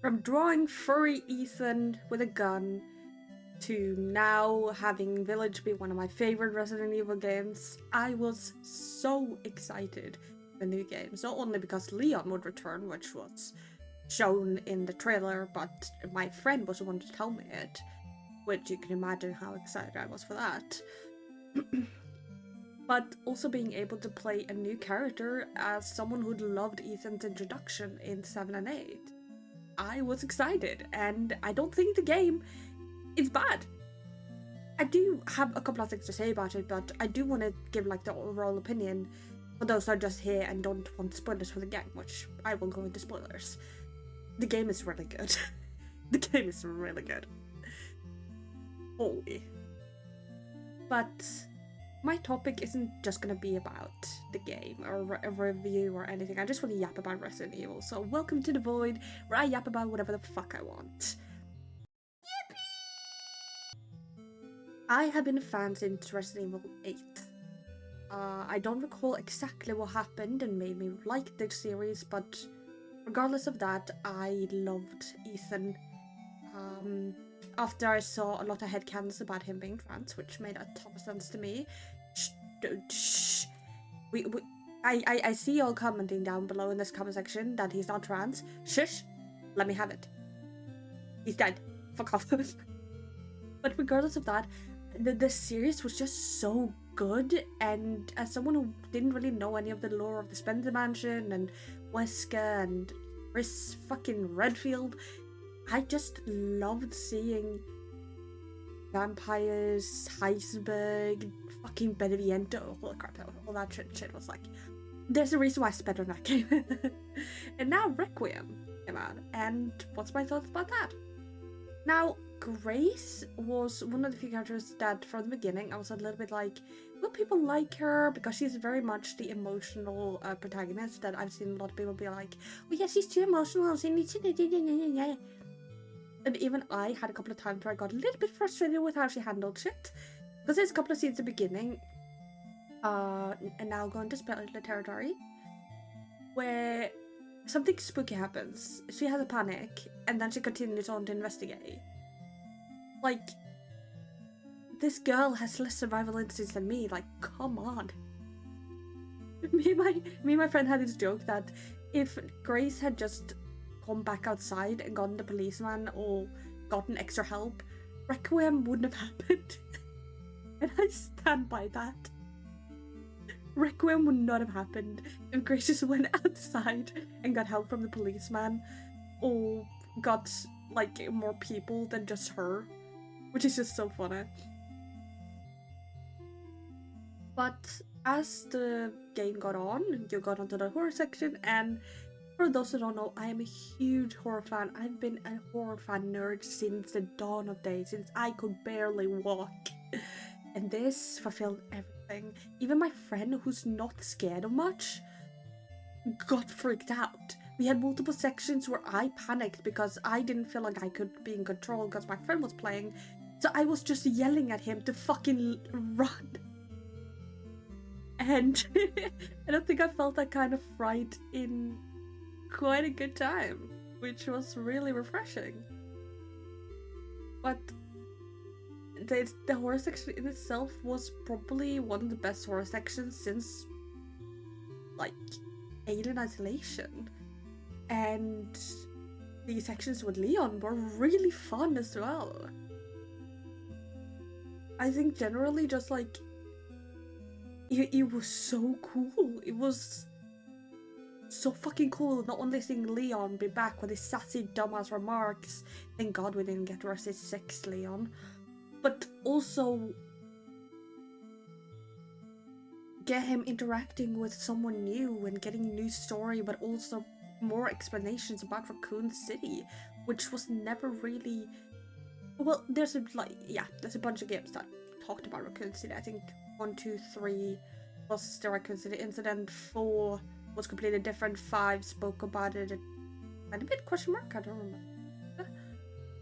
From drawing furry Ethan with a gun to now having Village be one of my favorite Resident Evil games, I was so excited for the new games. Not only because Leon would return, which was shown in the trailer, but my friend was the one to tell me it, which you can imagine how excited I was for that. But also being able to play a new character as someone who'd loved Ethan's introduction in 7 and 8. I was excited, and I don't think the game is bad. I do have a couple of things to say about it, but I do want to give like the overall opinion for those that are just here and don't want spoilers for the game, which I will go into spoilers. The game is really good. The game is really good. Holy. But my topic isn't just gonna be about the game or a review or anything. I just want to yap about Resident Evil. So welcome to The Void, where I yap about whatever the fuck I want. I have been a fan since Resident Evil 8. I don't recall exactly what happened and made me like the series, but regardless of that, I loved Ethan. After I saw a lot of headcanons about him being trans, which made a ton of sense to me. Shh. I see y'all commenting down below in this comment section that he's not trans. Shush. Let me have it. He's dead. Fuck off. But regardless of that, the series was just so good, and as someone who didn't really know any of the lore of the Spencer Mansion and Wesker and Chris fucking Redfield, I just loved seeing vampires, Heisenberg, fucking Beneviento, holy crap, all that shit was like, there's a reason why I spent on that game. And now Requiem came out, and what's my thoughts about that? Now, Grace was one of the few characters that from the beginning I was a little bit like, will people like her? Because she's very much the emotional protagonist that I've seen a lot of people be like, oh yeah, she's too emotional, she needs to... And even I had a couple of times where I got a little bit frustrated with how she handled shit. Because there's a couple of scenes at the beginning, and now going to spoiler territory, where something spooky happens. She has a panic, and then she continues on to investigate. Like, this girl has less survival instincts than me, like, come on. Me and my friend had this joke that if Grace had just gone back outside and gotten the policeman or gotten extra help, Requiem wouldn't have happened. And I stand by that. Requiem would not have happened if Grace just went outside and got help from the policeman or got like more people than just her, which is just so funny. But as the game got on, you got onto the horror section, and for those who don't know, I am a huge horror fan. I've been a horror fan nerd since the dawn of days, since I could barely walk. And this fulfilled everything. Even my friend, who's not scared of much, got freaked out. We had multiple sections where I panicked because I didn't feel like I could be in control because my friend was playing. So I was just yelling at him to fucking run. And I don't think I felt that kind of fright in quite a good time, which was really refreshing. But the horror section in itself was probably one of the best horror sections since like Alien Isolation, and the sections with Leon were really fun as well. I think generally just like it was so cool. It was so fucking cool, not only seeing Leon be back with his sassy dumbass remarks, thank god we didn't get Resident 6 Leon, but also get him interacting with someone new and getting new story, but also more explanations about Raccoon City, which was never really... Well, there's a bunch of games that talked about Raccoon City. I think 1, 2, 3 was the Raccoon City incident, 4 was completely different, 5 spoke about it, and a bit question mark, I don't remember.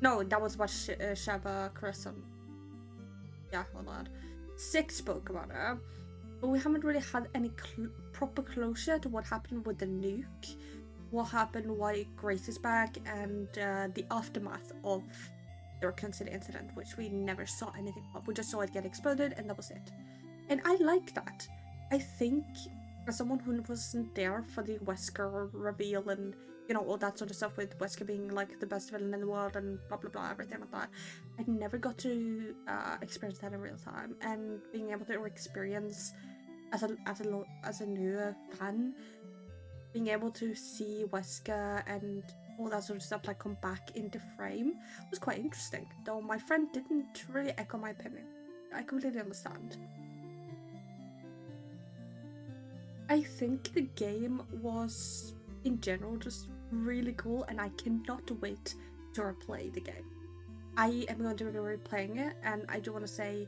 No, that was about Shaba, Chris, and yeah, all that. 6 spoke about it, but we haven't really had any proper closure to what happened with the nuke, what happened, why Grace is back, and the aftermath of the Raccoon City incident, which we never saw anything of. We just saw it get exploded, and that was it. And I like that. I think, as someone who wasn't there for the Wesker reveal and, you know, all that sort of stuff with Wesker being like the best villain in the world and blah blah blah, everything like that, I never got to experience that in real time. And being able to experience as a new fan, being able to see Wesker and all that sort of stuff like come back into frame was quite interesting. Though my friend didn't really echo my opinion. I completely understand. I think the game was, in general, just really cool, and I cannot wait to replay the game. I am going to be replaying it, and I do want to say,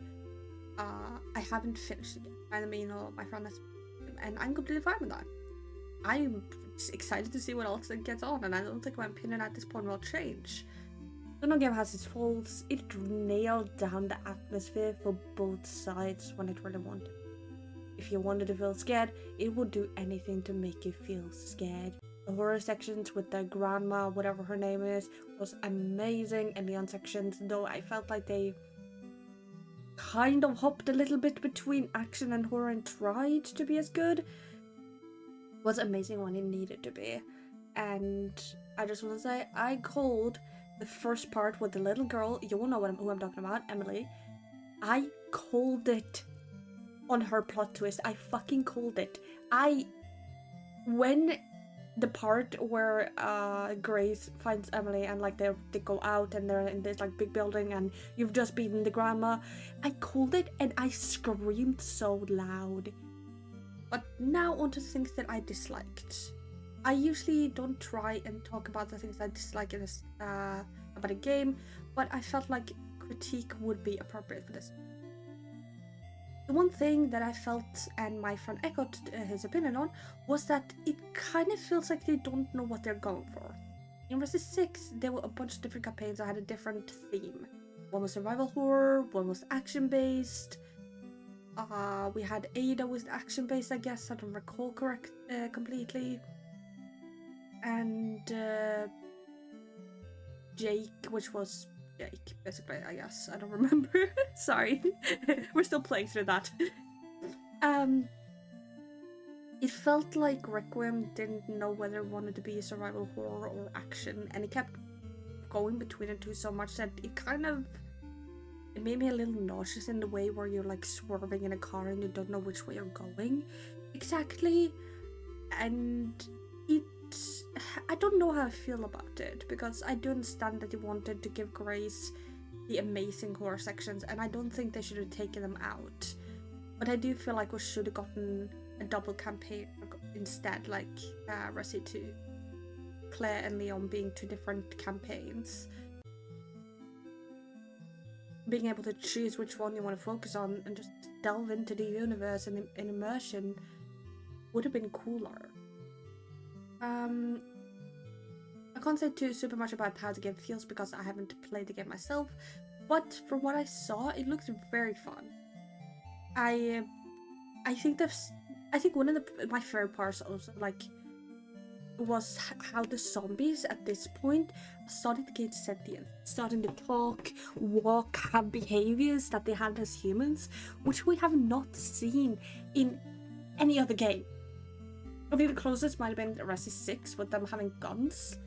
I haven't finished the game. I mean, my friend has, and I'm completely fine with that. I'm excited to see what else it gets on, and I don't think my opinion at this point will change. The no game has its faults. It nailed down the atmosphere for both sides when it really wanted. If you wanted to feel scared, it would do anything to make you feel scared. The horror sections with the grandma, whatever her name is, was amazing, and the sections, though I felt like they kind of hopped a little bit between action and horror and tried to be as good, was amazing when it needed to be. And I just want to say, I called the first part with the little girl, you will know who I'm talking about, Emily. I called it on her plot twist. I fucking called it. When the part where Grace finds Emily and like they go out and they're in this like big building and you've just beaten the grandma, I called it and I screamed so loud. But now onto the things that I disliked. I usually don't try and talk about the things I dislike in this about a game, but I felt like critique would be appropriate for this. The one thing that I felt, and my friend echoed his opinion on, was that it kind of feels like they don't know what they're going for. In Resident 6, there were a bunch of different campaigns that had a different theme. One was survival horror, one was action-based. We had Ada was action-based, I guess, I don't recall completely. And Jake, which was Jake, basically, I guess. I don't remember. Sorry. We're still playing through that. It felt like Requiem didn't know whether it wanted to be survival horror or action, and it kept going between the two so much that it made me a little nauseous in the way where you're like swerving in a car and you don't know which way you're going exactly. And I don't know how I feel about it, because I do understand that they wanted to give Grace the amazing horror sections, and I don't think they should have taken them out. But I do feel like we should have gotten a double campaign instead, like Resi 2. Claire and Leon being two different campaigns. Being able to choose which one you want to focus on and just delve into the universe and in immersion would have been cooler. I can't say too super much about how the game feels because I haven't played the game myself, but from what I saw, it looked very fun. I think one of my favorite parts also was how the zombies at this point started to get sentient, starting to talk, walk, have behaviors that they had as humans, which we have not seen in any other game. I think the closest might have been Resident 6 with them having guns.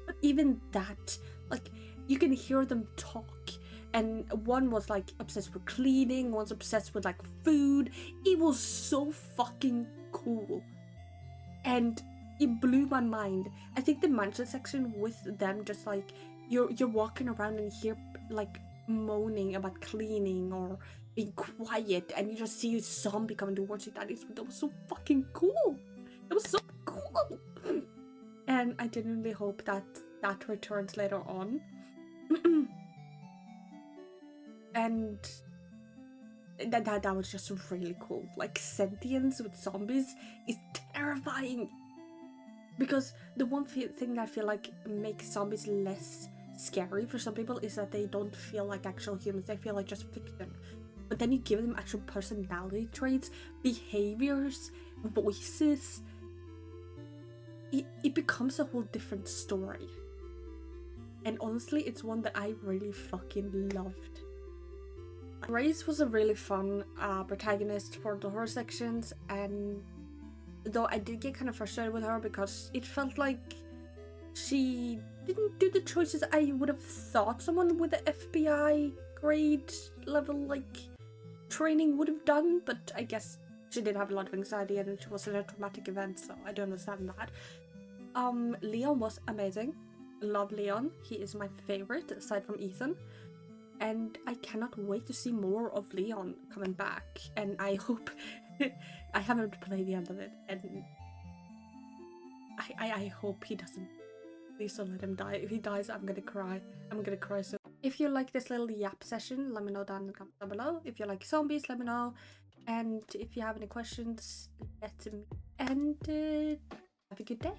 But even that, like, you can hear them talk. And one was like obsessed with cleaning, one's obsessed with like food. It was so fucking cool. And it blew my mind. I think the mansion section with them, just like you're walking around and hear like moaning about cleaning or being quiet, and you just see a zombie coming towards you. That was so fucking cool. It was so cool. And I genuinely hope that returns later on. And that was just really cool. Like, sentience with zombies is terrifying. Because the one thing that I feel like makes zombies less scary for some people is that they don't feel like actual humans. They feel like just fiction. But then you give them actual personality traits, behaviors, voices. it becomes a whole different story. And honestly, it's one that I really fucking loved. Grace was a really fun protagonist for the horror sections, and though I did get kind of frustrated with her because it felt like she didn't do the choices I would have thought someone with the FBI grade level like training would have done, but I guess she did have a lot of anxiety and it was a traumatic event, so I do understand that. Leon was amazing. Love Leon. He is my favorite aside from Ethan. And I cannot wait to see more of Leon coming back. And I hope I haven't played the end of it, and I hope he doesn't. Please don't let him die. If he dies, I'm gonna cry. I'm gonna cry so. If you like this little yap session, let me know down in the comments down below. If you like zombies, let me know. And if you have any questions, let me. And have a good day.